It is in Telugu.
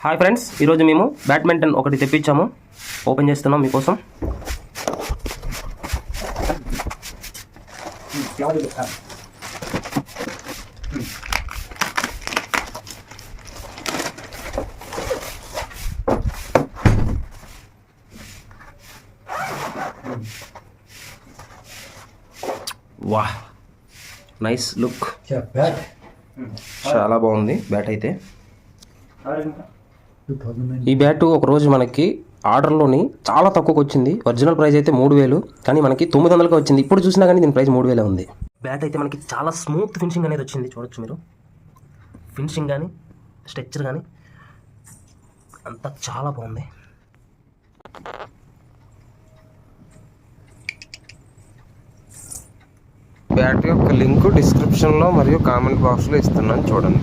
హాయ్ ఫ్రెండ్స్, ఈరోజు మేము బ్యాడ్మింటన్ ఒకటి తెప్పించాము. ఓపెన్ చేస్తున్నాం మీకోసం. వాహ్, నైస్ లుక్. చాలా బాగుంది బ్యాట్ అయితే. ఈ బ్యాటు ఒకరోజు మనకి ఆర్డర్లోని చాలా తక్కువకి వచ్చింది. ఒరిజినల్ ప్రైస్ అయితే 3000, కానీ మనకి 900కి వచ్చింది. ఇప్పుడు చూసినా కానీ దీని ప్రైస్ 3000 ఉంది. బ్యాట్ అయితే మనకి చాలా స్మూత్ ఫినిషింగ్ అనేది వచ్చింది. చూడొచ్చు మీరు, ఫినిషింగ్ కానీ స్ట్రక్చర్ కానీ అంతా చాలా బాగుంది. బ్యాట్ యొక్క లింక్ డిస్క్రిప్షన్లో మరియు కామెంట్ బాక్స్లో ఇస్తున్నాను, చూడండి.